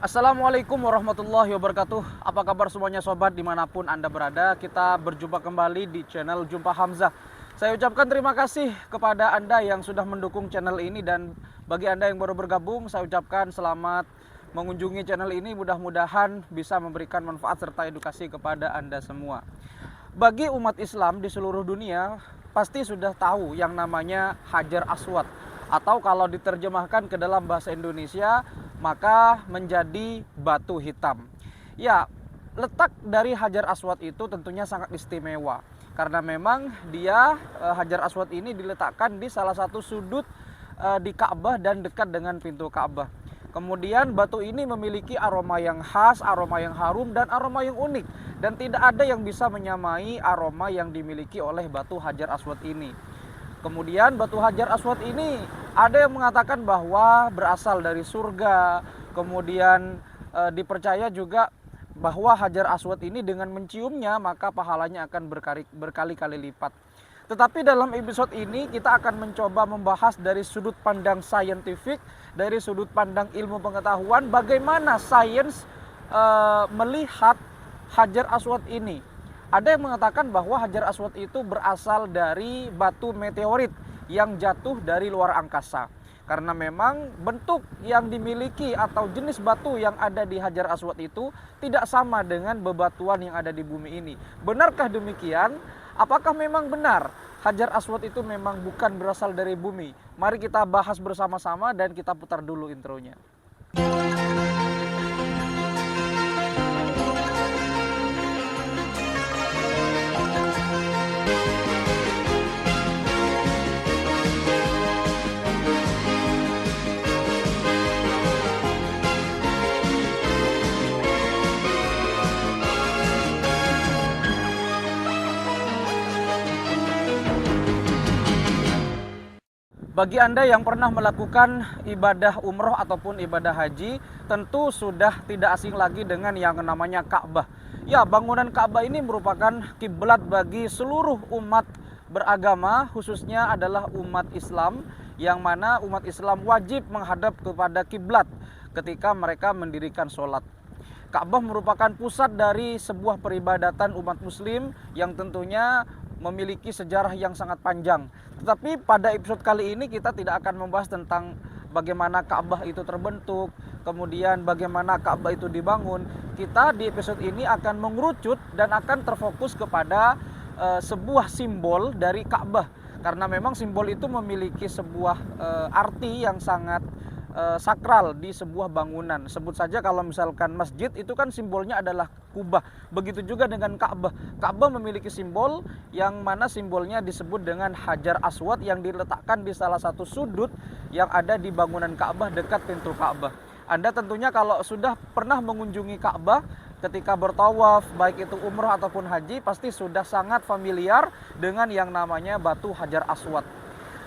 Assalamualaikum warahmatullahi wabarakatuh. Apa kabar semuanya sobat dimanapun Anda berada. Kita berjumpa kembali di channel Jumpa Hamzah. Saya ucapkan terima kasih kepada Anda yang sudah mendukung channel ini. Dan bagi Anda yang baru bergabung, saya ucapkan selamat mengunjungi channel ini. Mudah-mudahan bisa memberikan manfaat serta edukasi kepada Anda semua. Bagi umat Islam di seluruh dunia, pasti sudah tahu yang namanya Hajar Aswad, atau kalau diterjemahkan ke dalam bahasa Indonesia maka menjadi batu hitam. Ya, letak dari Hajar Aswad itu tentunya sangat istimewa karena memang dia Hajar Aswad ini diletakkan di salah satu sudut di Ka'bah dan dekat dengan pintu Ka'bah. Kemudian batu ini memiliki aroma yang khas, aroma yang harum dan aroma yang unik, dan tidak ada yang bisa menyamai aroma yang dimiliki oleh batu Hajar Aswad ini. Kemudian batu Hajar Aswad ini ada yang mengatakan bahwa berasal dari surga. Kemudian dipercaya juga bahwa Hajar Aswad ini dengan menciumnya maka pahalanya akan berkali-kali lipat. Tetapi dalam episode ini kita akan mencoba membahas dari sudut pandang saintifik, dari sudut pandang ilmu pengetahuan, bagaimana sains melihat Hajar Aswad ini. Ada yang mengatakan bahwa Hajar Aswad itu berasal dari batu meteorit yang jatuh dari luar angkasa. Karena memang bentuk yang dimiliki atau jenis batu yang ada di Hajar Aswad itu tidak sama dengan bebatuan yang ada di bumi ini. Benarkah demikian? Apakah memang benar Hajar Aswad itu memang bukan berasal dari bumi? Mari kita bahas bersama-sama dan kita putar dulu intronya. Bagi Anda yang pernah melakukan ibadah umroh ataupun ibadah haji, tentu sudah tidak asing lagi dengan yang namanya Ka'bah. Ya, bangunan Ka'bah ini merupakan kiblat bagi seluruh umat beragama, khususnya adalah umat Islam, yang mana umat Islam wajib menghadap kepada kiblat ketika mereka mendirikan sholat. Ka'bah merupakan pusat dari sebuah peribadatan umat muslim yang tentunya memiliki sejarah yang sangat panjang. Tetapi pada episode kali ini kita tidak akan membahas tentang bagaimana Ka'bah itu terbentuk, kemudian bagaimana Ka'bah itu dibangun. Kita di episode ini akan mengerucut dan akan terfokus kepada sebuah simbol dari Ka'bah. Karena memang simbol itu memiliki sebuah arti yang sangat sakral di sebuah bangunan. Sebut saja kalau misalkan masjid itu kan simbolnya adalah kubah. Begitu juga dengan Ka'bah. Ka'bah memiliki simbol yang mana simbolnya disebut dengan Hajar Aswad yang diletakkan di salah satu sudut yang ada di bangunan Ka'bah dekat pintu Ka'bah. Anda tentunya kalau sudah pernah mengunjungi Ka'bah ketika bertawaf, baik itu umroh ataupun haji, pasti sudah sangat familiar dengan yang namanya batu Hajar Aswad.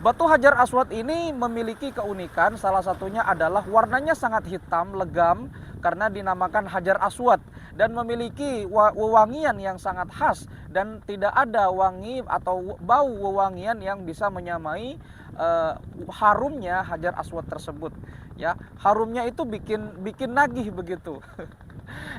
Batu Hajar Aswad ini memiliki keunikan, salah satunya adalah warnanya sangat hitam, legam, karena dinamakan Hajar Aswad, dan memiliki wewangian yang sangat khas, dan tidak ada wangi atau bau wewangian yang bisa menyamai harumnya Hajar Aswad tersebut. Ya, harumnya itu bikin nagih begitu.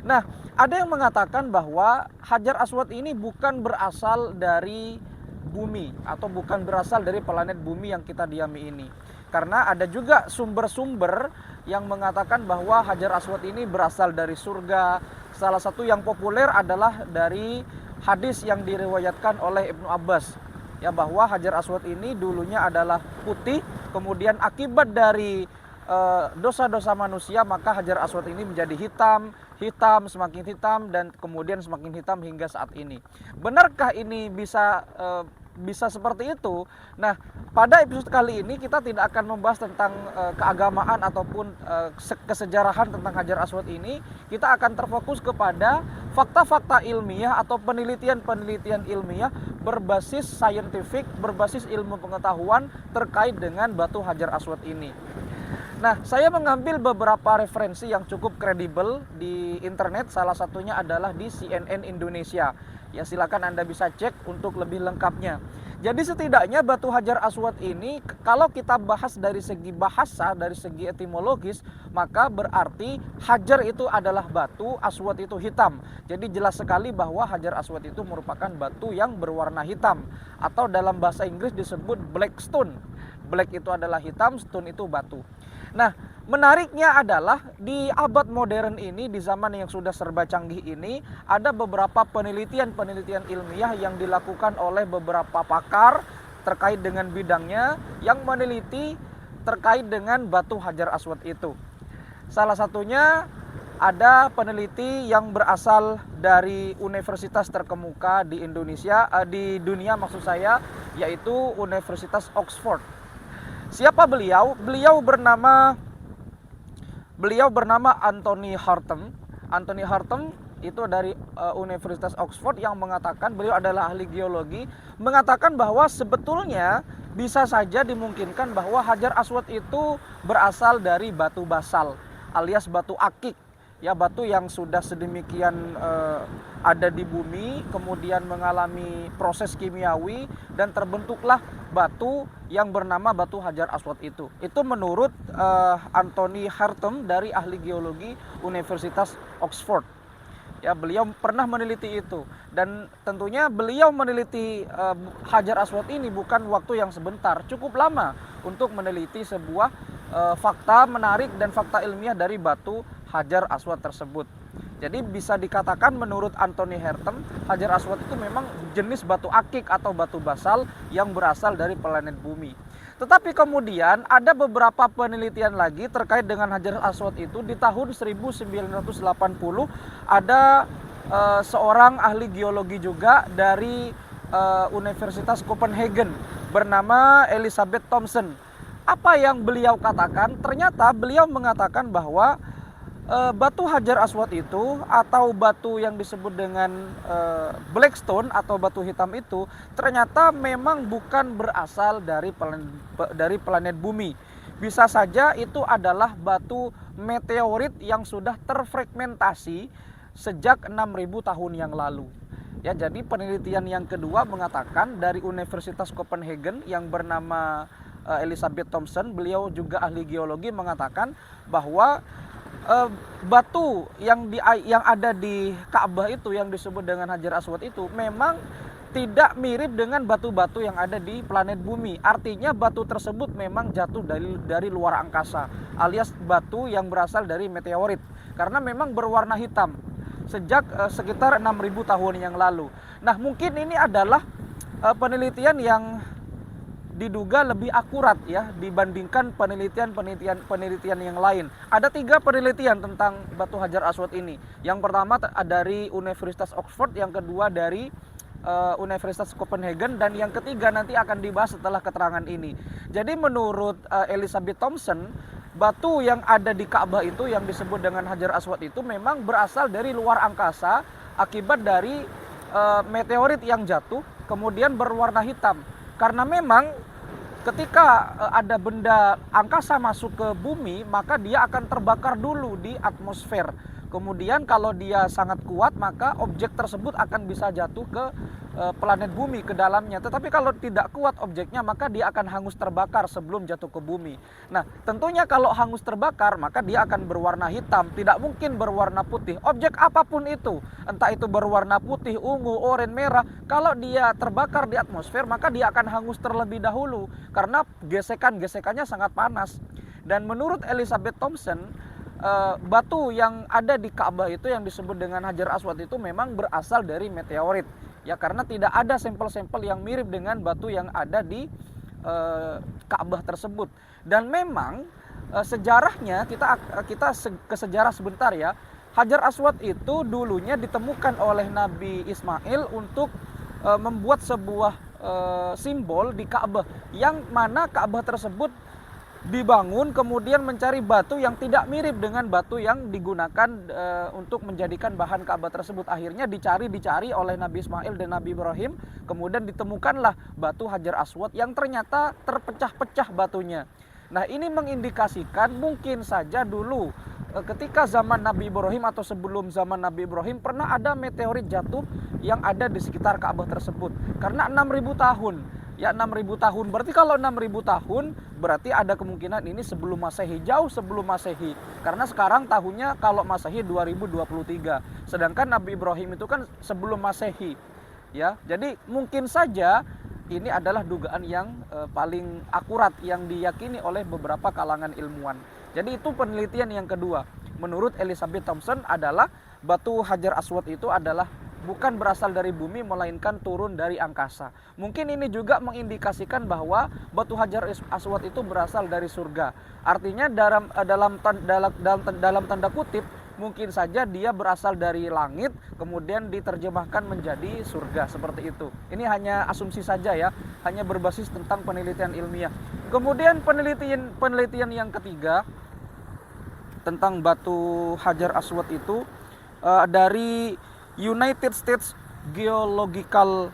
Nah, ada yang mengatakan bahwa Hajar Aswad ini bukan berasal dari bumi atau bukan berasal dari planet bumi yang kita diami ini. Karena ada juga sumber-sumber yang mengatakan bahwa Hajar Aswad ini berasal dari surga. Salah satu yang populer adalah dari hadis yang diriwayatkan oleh Ibnu Abbas, ya, bahwa Hajar Aswad ini dulunya adalah putih, kemudian akibat dari dosa-dosa manusia maka Hajar Aswad ini menjadi hitam, semakin hitam, dan kemudian semakin hitam hingga saat ini. Benarkah ini bisa seperti itu? Nah, pada episode kali ini kita tidak akan membahas tentang keagamaan ataupun kesejarahan tentang Hajar Aswad ini. Kita akan terfokus kepada fakta-fakta ilmiah atau penelitian ilmiah berbasis saintifik, berbasis ilmu pengetahuan terkait dengan batu Hajar Aswad ini. Nah, saya mengambil beberapa referensi yang cukup kredibel di internet, salah satunya adalah di CNN Indonesia. Ya, silakan Anda bisa cek untuk lebih lengkapnya. Jadi setidaknya batu Hajar Aswad ini kalau kita bahas dari segi bahasa, dari segi etimologis, maka berarti Hajar itu adalah batu, Aswad itu hitam. Jadi jelas sekali bahwa Hajar Aswad itu merupakan batu yang berwarna hitam, atau dalam bahasa Inggris disebut black stone. Black itu adalah hitam, stone itu batu. Nah, menariknya adalah di abad modern ini, di zaman yang sudah serba canggih ini, ada beberapa penelitian-penelitian ilmiah yang dilakukan oleh beberapa pakar terkait dengan bidangnya yang meneliti terkait dengan batu Hajar Aswad itu. Salah satunya ada peneliti yang berasal dari universitas terkemuka di Indonesia, di dunia maksud saya, yaitu Universitas Oxford. Siapa beliau? Beliau bernama Anthony Hartem. Anthony Hartem itu dari Universitas Oxford yang mengatakan, beliau adalah ahli geologi, mengatakan bahwa sebetulnya bisa saja dimungkinkan bahwa Hajar Aswad itu berasal dari batu basal alias batu akik. Ya, batu yang sudah sedemikian ada di bumi, kemudian mengalami proses kimiawi dan terbentuklah batu yang bernama batu Hajar Aswad itu. Itu menurut Anthony Hartem dari ahli geologi Universitas Oxford. Ya, beliau pernah meneliti itu, dan tentunya beliau meneliti Hajar Aswad ini bukan waktu yang sebentar, cukup lama untuk meneliti sebuah fakta menarik dan fakta ilmiah dari batu Hajar Aswad tersebut. Jadi bisa dikatakan menurut Anthony Hartem, Hajar Aswad itu memang jenis batu akik atau batu basal yang berasal dari planet bumi. Tetapi kemudian ada beberapa penelitian lagi terkait dengan Hajar Aswad itu. Di tahun 1980 ada seorang ahli geologi juga dari Universitas Copenhagen bernama Elizabeth Thompson. Apa yang beliau katakan? Ternyata beliau mengatakan bahwa batu Hajar Aswad itu atau batu yang disebut dengan black stone atau batu hitam itu ternyata memang bukan berasal dari planet bumi. Bisa saja itu adalah batu meteorit yang sudah terfragmentasi sejak 6.000 tahun yang lalu. Ya, jadi penelitian yang kedua mengatakan dari Universitas Copenhagen yang bernama Elizabeth Thompson, beliau juga ahli geologi, mengatakan bahwa batu yang ada di Ka'bah itu yang disebut dengan Hajar Aswad itu memang tidak mirip dengan batu-batu yang ada di planet bumi. Artinya batu tersebut memang jatuh dari luar angkasa, alias batu yang berasal dari meteorit, karena memang berwarna hitam sejak sekitar 6.000 tahun yang lalu. Nah, mungkin ini adalah penelitian yang diduga lebih akurat ya dibandingkan penelitian yang lain. Ada 3 penelitian tentang batu Hajar Aswad ini. Yang pertama dari Universitas Oxford, yang kedua dari Universitas Copenhagen, dan yang ketiga nanti akan dibahas setelah keterangan ini. Jadi menurut Elizabeth Thompson, batu yang ada di Ka'bah itu yang disebut dengan Hajar Aswad itu memang berasal dari luar angkasa akibat dari meteorit yang jatuh kemudian berwarna hitam. Karena memang ketika ada benda angkasa masuk ke bumi, maka dia akan terbakar dulu di atmosfer. Kemudian kalau dia sangat kuat, maka objek tersebut akan bisa jatuh ke planet bumi, ke dalamnya. Tetapi kalau tidak kuat objeknya, maka dia akan hangus terbakar sebelum jatuh ke bumi. Nah, tentunya kalau hangus terbakar, maka dia akan berwarna hitam, tidak mungkin berwarna putih. Objek apapun itu, entah itu berwarna putih, ungu, oranye, merah, kalau dia terbakar di atmosfer, maka dia akan hangus terlebih dahulu karena gesekannya sangat panas. Dan menurut Elizabeth Thompson, batu yang ada di Ka'bah itu yang disebut dengan Hajar Aswad itu memang berasal dari meteorit. Ya, karena tidak ada sampel-sampel yang mirip dengan batu yang ada di Ka'bah tersebut. Dan memang sejarahnya kita ke sejarah sebentar ya. Hajar Aswad itu dulunya ditemukan oleh Nabi Ismail untuk membuat sebuah simbol di Ka'bah, yang mana Ka'bah tersebut dibangun kemudian mencari batu yang tidak mirip dengan batu yang digunakan untuk menjadikan bahan Ka'bah tersebut. Akhirnya dicari oleh Nabi Ismail dan Nabi Ibrahim, kemudian ditemukanlah batu Hajar Aswad yang ternyata terpecah-pecah batunya. Nah, ini mengindikasikan mungkin saja dulu ketika zaman Nabi Ibrahim atau sebelum zaman Nabi Ibrahim pernah ada meteorit jatuh yang ada di sekitar Ka'bah tersebut. Karena 6.000 tahun Ya 6.000 tahun. Berarti kalau 6.000 tahun berarti ada kemungkinan ini sebelum Masehi, jauh sebelum Masehi. Karena sekarang tahunnya kalau Masehi 2023. Sedangkan Nabi Ibrahim itu kan sebelum Masehi. Ya. Jadi mungkin saja ini adalah dugaan yang paling akurat yang diyakini oleh beberapa kalangan ilmuwan. Jadi itu penelitian yang kedua. Menurut Elizabeth Thompson adalah batu Hajar Aswad itu adalah bukan berasal dari bumi melainkan turun dari angkasa. Mungkin ini juga mengindikasikan bahwa batu Hajar Aswad itu berasal dari surga. Artinya dalam tanda kutip mungkin saja dia berasal dari langit kemudian diterjemahkan menjadi surga seperti itu. Ini hanya asumsi saja ya, hanya berbasis tentang penelitian ilmiah. Kemudian penelitian yang ketiga tentang batu Hajar Aswad itu dari United States Geological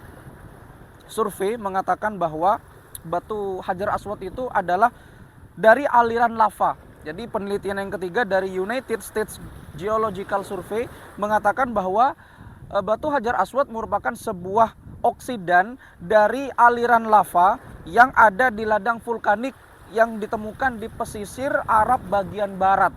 Survey mengatakan bahwa batu Hajar Aswad itu adalah dari aliran lava. Jadi penelitian yang ketiga dari United States Geological Survey mengatakan bahwa batu Hajar Aswad merupakan sebuah oksidan dari aliran lava yang ada di ladang vulkanik yang ditemukan di pesisir Arab bagian barat.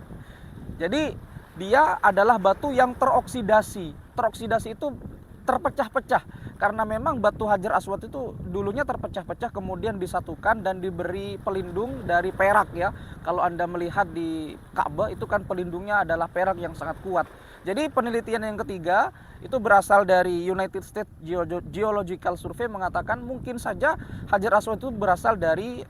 Jadi dia adalah batu yang teroksidasi. Teroksidasi itu terpecah-pecah karena memang batu Hajar Aswad itu dulunya terpecah-pecah kemudian disatukan dan diberi pelindung dari perak ya. Kalau Anda melihat di Ka'bah itu kan pelindungnya adalah perak yang sangat kuat. Jadi penelitian yang ketiga itu berasal dari United States Geological Survey mengatakan mungkin saja Hajar Aswad itu berasal dari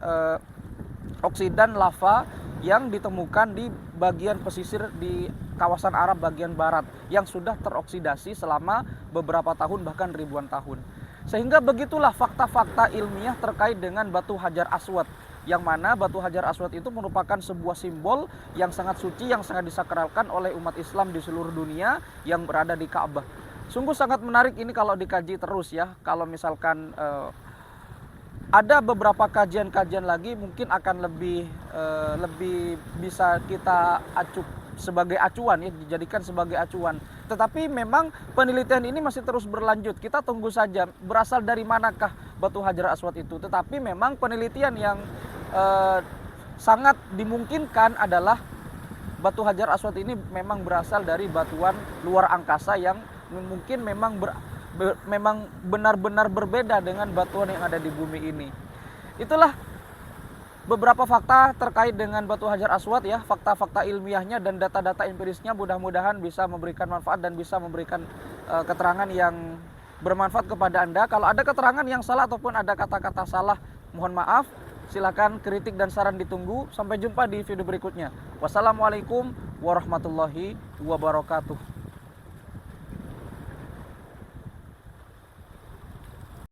oksidan lava yang ditemukan di bagian pesisir di kawasan Arab bagian barat yang sudah teroksidasi selama beberapa tahun bahkan ribuan tahun. Sehingga begitulah fakta-fakta ilmiah terkait dengan batu Hajar Aswad, yang mana batu Hajar Aswad itu merupakan sebuah simbol yang sangat suci, yang sangat disakralkan oleh umat Islam di seluruh dunia yang berada di Ka'bah. Sungguh sangat menarik ini kalau dikaji terus ya. Kalau misalkan ada beberapa kajian-kajian lagi mungkin akan lebih bisa kita sebagai acuan ya, dijadikan sebagai acuan. Tetapi memang penelitian ini masih terus berlanjut. Kita tunggu saja berasal dari manakah batu Hajar Aswad itu. Tetapi memang penelitian yang sangat dimungkinkan adalah batu Hajar Aswad ini memang berasal dari batuan luar angkasa yang mungkin memang benar-benar berbeda dengan batuan yang ada di bumi ini. Itulah beberapa fakta terkait dengan batu Hajar Aswad ya, fakta-fakta ilmiahnya dan data-data empirisnya mudah-mudahan bisa memberikan manfaat dan bisa memberikan keterangan yang bermanfaat kepada Anda. Kalau ada keterangan yang salah ataupun ada kata-kata salah, mohon maaf. Silakan kritik dan saran ditunggu. Sampai jumpa di video berikutnya. Wassalamualaikum warahmatullahi wabarakatuh.